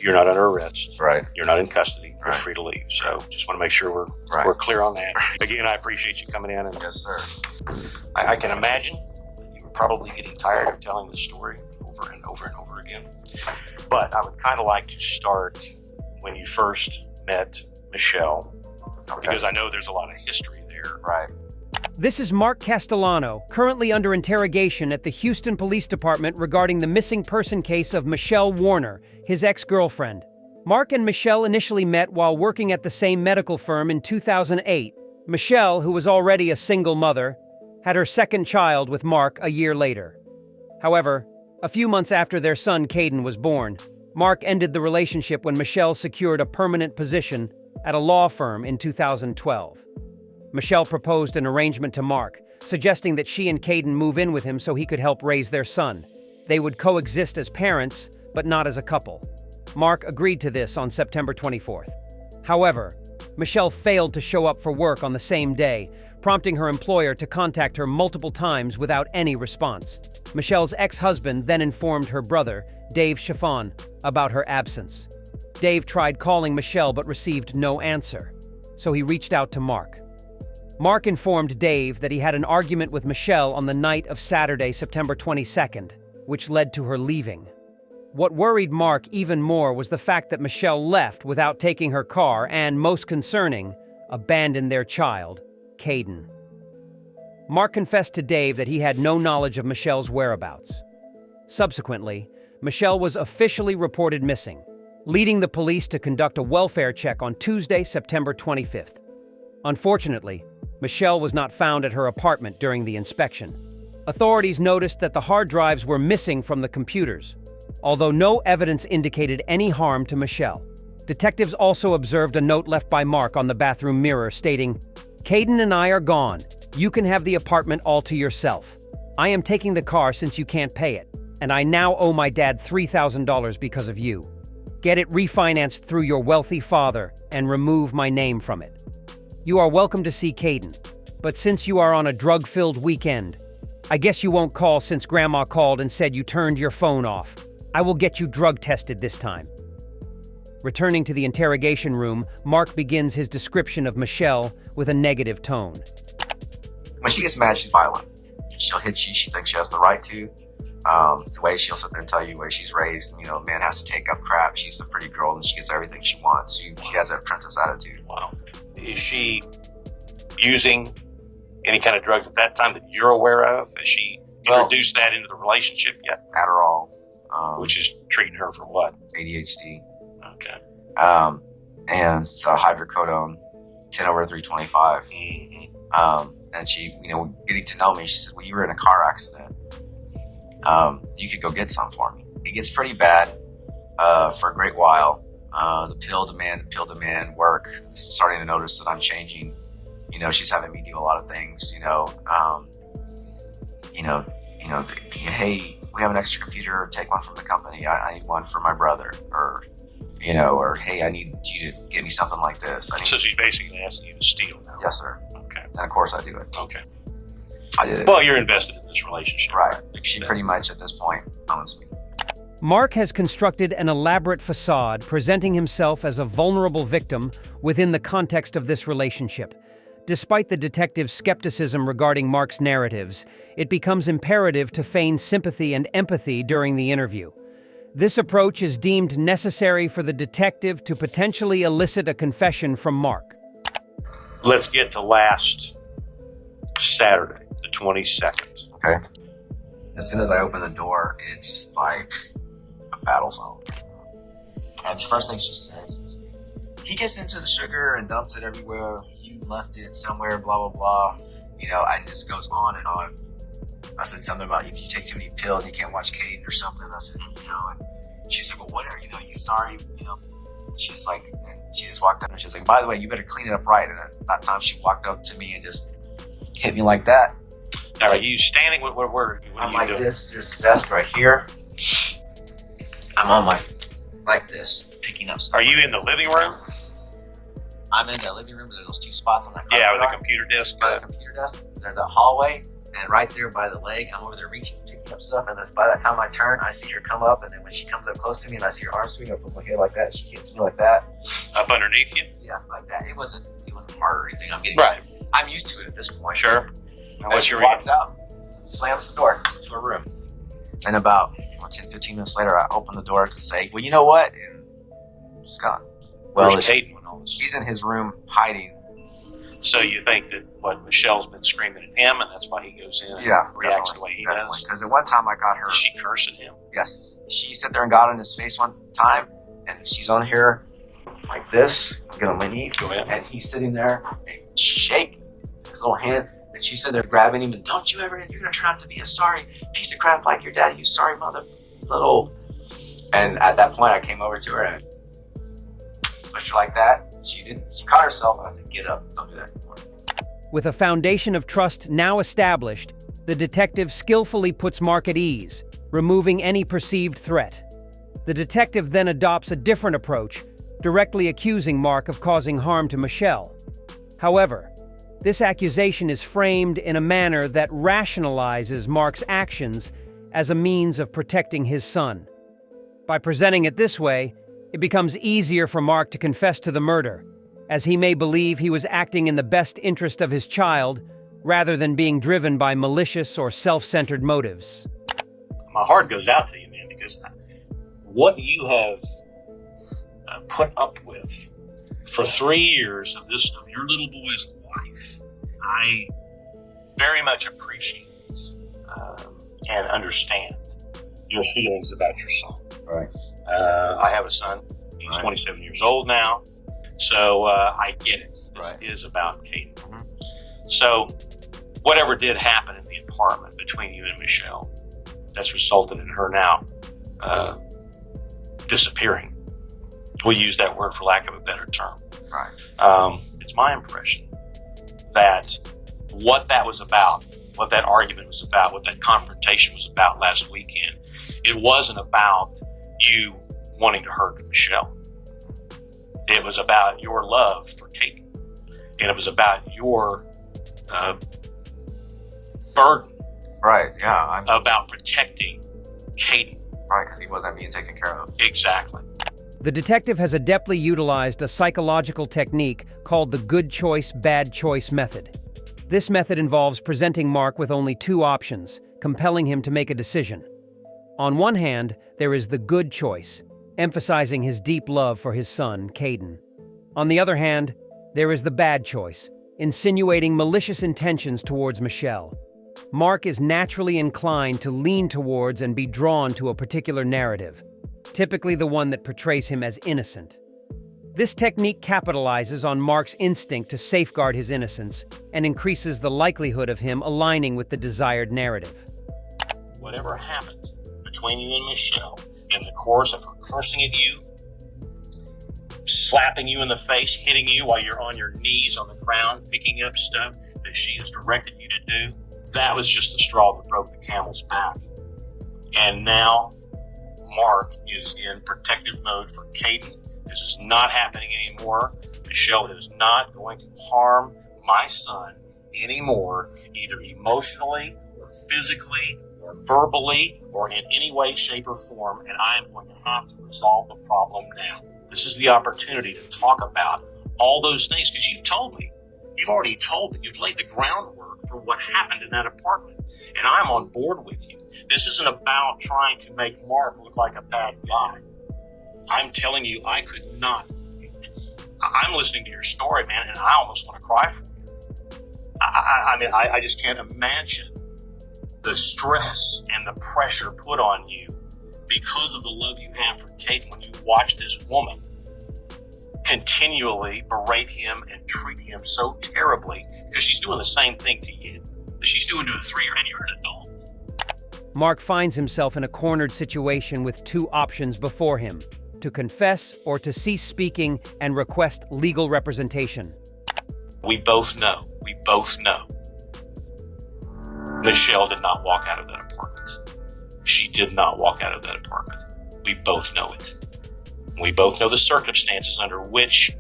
you're not under arrest. Right. You're not in custody. You're Right. free to leave. So just want to make sure Right. we're clear on that. Again, I appreciate you coming in. And Yes, sir. I can imagine that you were probably getting tired of telling the story over and over and over again. But I would kind of like to start when you first met Michelle, because I know there's a lot of history there. Right. This is Mark Castellano, currently under interrogation at the Houston Police Department regarding the missing person case of Michelle Warner, his ex-girlfriend. Mark and Michelle initially met while working at the same medical firm in 2008. Michelle, who was already a single mother, had her second child with Mark a year later. However, a few months after their son Caden was born, Mark ended the relationship when Michelle secured a permanent position at a law firm in 2012. Michelle proposed an arrangement to Mark, suggesting that she and Caden move in with him so he could help raise their son. They would coexist as parents, but not as a couple. Mark agreed to this on September 24th. However, Michelle failed to show up for work on the same day, prompting her employer to contact her multiple times without any response. Michelle's ex-husband then informed her brother, Dave Chiffon, about her absence. Dave tried calling Michelle but received no answer, so he reached out to Mark. Mark informed Dave that he had an argument with Michelle on the night of Saturday, September 22nd, which led to her leaving. What worried Mark even more was the fact that Michelle left without taking her car and, most concerning, abandoned their child, Caden. Mark confessed to Dave that he had no knowledge of Michelle's whereabouts. Subsequently, Michelle was officially reported missing, leading the police to conduct a welfare check on Tuesday, September 25th. Unfortunately, Michelle was not found at her apartment during the inspection. Authorities noticed that the hard drives were missing from the computers, although no evidence indicated any harm to Michelle. Detectives also observed a note left by Mark on the bathroom mirror stating, "Caden and I are gone. You can have the apartment all to yourself. I am taking the car since you can't pay it, and I now owe my dad $3,000 because of you. Get it refinanced through your wealthy father and remove my name from it. You are welcome to see Caden, but since you are on a drug-filled weekend, I guess you won't call since Grandma called and said you turned your phone off. I will get you drug tested this time." Returning to the interrogation room, Mark begins his description of Michelle with a negative tone. When she gets mad, she's violent. She'll hit you. She thinks she has the right to. The way she'll sit there and tell you where she's raised, a man has to take up crap. She's a pretty girl and she gets everything she wants. She has that princess attitude. Wow. Is she using any kind of drugs at that time that you're aware of? Has she introduced that into the relationship yet? Adderall. Which is treating her for what? ADHD. Okay. And so hydrocodone, 10/325. Mm-hmm. And she, getting to know me, she said, "Well, you were in a car accident. You could go get some for me." It gets pretty bad for a great while. The pill demand work. Starting to notice that I'm changing. She's having me do a lot of things. Hey, we have an extra computer. Take one from the company. I need one for my brother. Or hey, I need you to get me something like this. So she's basically asking you to steal now. Yes, sir. Okay. And of course I do it. Okay. I did it. Well, you're invested in this relationship. Right. She pretty much at this point owns me. Mark has constructed an elaborate facade presenting himself as a vulnerable victim within the context of this relationship. Despite the detective's skepticism regarding Mark's narratives, it becomes imperative to feign sympathy and empathy during the interview. This approach is deemed necessary for the detective to potentially elicit a confession from Mark. Let's get to last Saturday, the 22nd. Okay. As soon as I open the door, it's like a battle zone. And the first thing she says is, "He gets into the sugar and dumps it everywhere. You left it somewhere, blah, blah, blah." And this goes on and on. I said something about, "You take too many pills, you can't watch Caden or something." I said, and she said, "Well, what are you sorry?" She's like, and she just walked up and she's like, "By the way, you better clean it up right." And at that time, she walked up to me and just hit me like that. Now, are you standing? What are I'm you like doing? this. There's a desk right here. I'm on like this, picking up stuff. Are you in the living room? I'm in the living room. There's those two spots on that. Yeah, with the computer desk. By the computer desk. There's that hallway. And right there by the leg, I'm over there reaching, picking up stuff. And by that time I turn, I see her come up. And then when she comes up close to me and I see her arms swing, I put my head like that. She hits me like that. Up underneath you? Yeah, like that. It wasn't hard or anything. I'm used to it at this point. Sure. And when she walks out, slams the door to her room. And about 10, 15 minutes later, I open the door to say, well, you know what? And she's gone. Well, Where's Caden when all this? He's in his room hiding. So you think that Michelle's been screaming at him, and that's why he goes in and reacts the way he does? Because at one time I got her. Did she curse at him? Yes. She sat there and got in his face one time, and she's on here like this. I'm going to my knees. Go ahead. And he's sitting there and shaking his little hand. And she said they're grabbing him, and don't you ever, you're going to turn out to be a sorry piece of crap like your daddy, you sorry mother, little. And at that point, I came over to her and pushed her like that. She caught herself, and I said, get up, don't do that anymore. With a foundation of trust now established, the detective skillfully puts Mark at ease, removing any perceived threat. The detective then adopts a different approach, directly accusing Mark of causing harm to Michelle. However, this accusation is framed in a manner that rationalizes Mark's actions as a means of protecting his son. By presenting it this way, it becomes easier for Mark to confess to the murder, as he may believe he was acting in the best interest of his child, rather than being driven by malicious or self-centered motives. My heart goes out to you, man, because what you have put up with for 3 years of your little boy's life, I very much appreciate and understand your feelings about your son. Right. I have a son. He's 27 years old now. So I get it. This is about Caden. Mm-hmm. So whatever did happen in the apartment between you and Michelle, that's resulted in her now disappearing. We'll use that word for lack of a better term. Right. It's my impression that what that was about, what that argument was about, what that confrontation was about last weekend, it wasn't about you wanting to hurt Michelle. It was about your love for Kate. And it was about your burden. Right, yeah. About protecting Kate. Right, because he wasn't being taken care of. Exactly. The detective has adeptly utilized a psychological technique called the good choice, bad choice method. This method involves presenting Mark with only two options, compelling him to make a decision. On one hand, there is the good choice, emphasizing his deep love for his son, Caden. On the other hand, there is the bad choice, insinuating malicious intentions towards Michelle. Mark is naturally inclined to lean towards and be drawn to a particular narrative, typically the one that portrays him as innocent. This technique capitalizes on Mark's instinct to safeguard his innocence and increases the likelihood of him aligning with the desired narrative. Whatever happened between you and Michelle in the course of her cursing at you, slapping you in the face, hitting you while you're on your knees on the ground, picking up stuff that she has directed you to do, that was just the straw that broke the camel's back. And now Mark is in protective mode for Caden. This is not happening anymore. Michelle is not going to harm my son anymore, either emotionally or physically or verbally or in any way, shape, or form, and I am going to have to resolve the problem now. This is the opportunity to talk about all those things, because you've told me. You've already told me. You've laid the groundwork for what happened in that apartment, and I'm on board with you. This isn't about trying to make Mark look like a bad guy. I'm telling you, I could not. I'm listening to your story, man, and I almost want to cry for you. I just can't imagine the stress and the pressure put on you because of the love you have for Kate when you watch this woman continually berate him and treat him so terribly, because she's doing the same thing to you that she's doing to a 3-year-old, and you're an adult. Mark finds himself in a cornered situation with two options before him: to confess or to cease speaking and request legal representation. We both know Michelle did not walk out of that apartment. She did not walk out of that apartment. We both know it. We both know the circumstances under which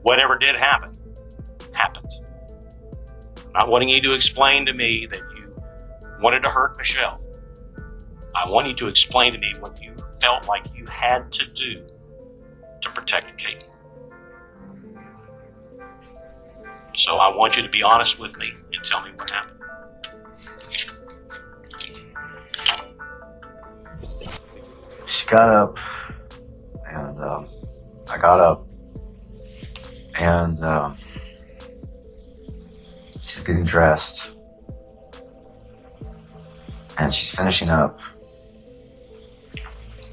whatever did happen, happened. I'm not wanting you to explain to me that you wanted to hurt Michelle. I want you to explain to me what you felt like you had to do to protect Kate. So I want you to be honest with me and tell me what happened. She got up, and I got up, and she's getting dressed, and she's finishing up,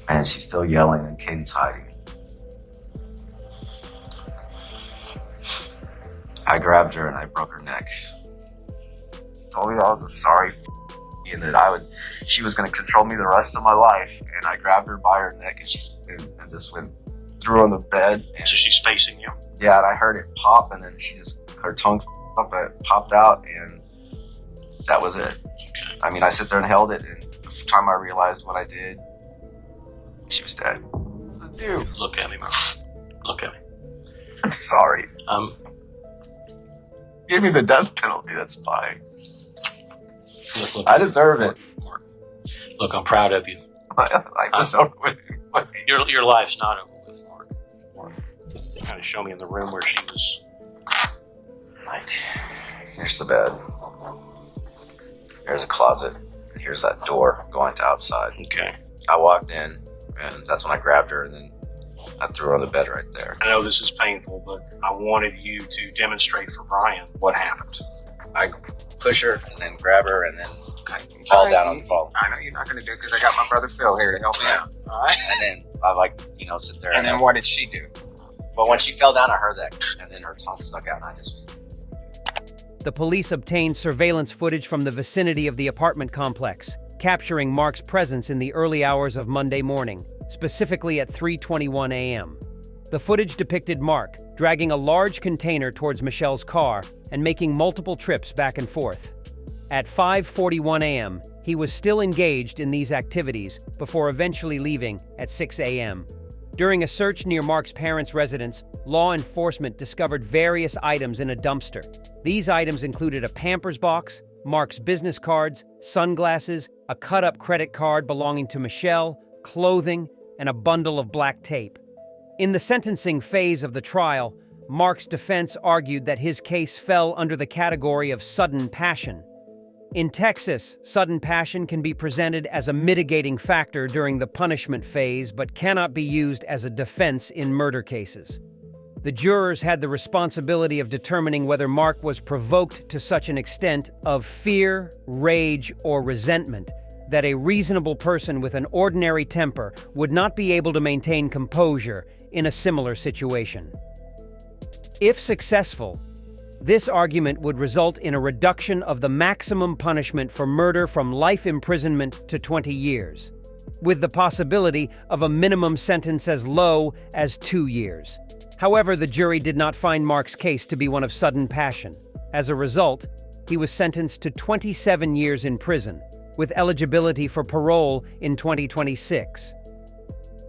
and she's still yelling, and Katie's hiding. I grabbed her and I broke her neck. Told me I was a sorry and that she was going to control me the rest of my life. And I grabbed her by her neck and and just threw her on the bed. And, So she's facing you. yeah, and I heard it pop, and then her tongue popped out, and that was it. Okay. I mean, I sit there and held it, and the time I realized what I did, she was dead. So, dude, Look at me, man. Look at me. I'm sorry. Give me the death penalty, that's fine. Look I at me. deserve it. Mark. Look, I'm proud of you. I deserve it. Your life's not over with, Mark. Mark, kind of show me in the room where she was. Like, here's the bed. Here's a closet. And here's that door going to outside. Okay. I walked in, and that's when I grabbed her, and then I threw her on the bed right there. I know this is painful, but I wanted you to demonstrate for Brian what happened. I push her, and then grab her, and then fall down on the floor. I know you're not going to do it because I got my brother Phil here to help me out. All right. And then I sit there. And then what did she do? But when she fell down, I heard that, and then her tongue stuck out, and I just was. The police obtained surveillance footage from the vicinity of the apartment complex, capturing Mark's presence in the early hours of Monday morning, specifically at 3:21 a.m. The footage depicted Mark dragging a large container towards Michelle's car and making multiple trips back and forth. At 5:41 a.m., he was still engaged in these activities before eventually leaving at 6 a.m. During a search near Mark's parents' residence, law enforcement discovered various items in a dumpster. These items included a Pampers box, Mark's business cards, sunglasses, a cut-up credit card belonging to Michelle, clothing, and a bundle of black tape. In the sentencing phase of the trial, Mark's defense argued that his case fell under the category of sudden passion. In Texas, sudden passion can be presented as a mitigating factor during the punishment phase but cannot be used as a defense in murder cases. The jurors had the responsibility of determining whether Mark was provoked to such an extent of fear, rage, or resentment that a reasonable person with an ordinary temper would not be able to maintain composure in a similar situation. If successful, this argument would result in a reduction of the maximum punishment for murder from life imprisonment to 20 years, with the possibility of a minimum sentence as low as 2 years. However, the jury did not find Mark's case to be one of sudden passion. As a result, he was sentenced to 27 years in prison, with eligibility for parole in 2026.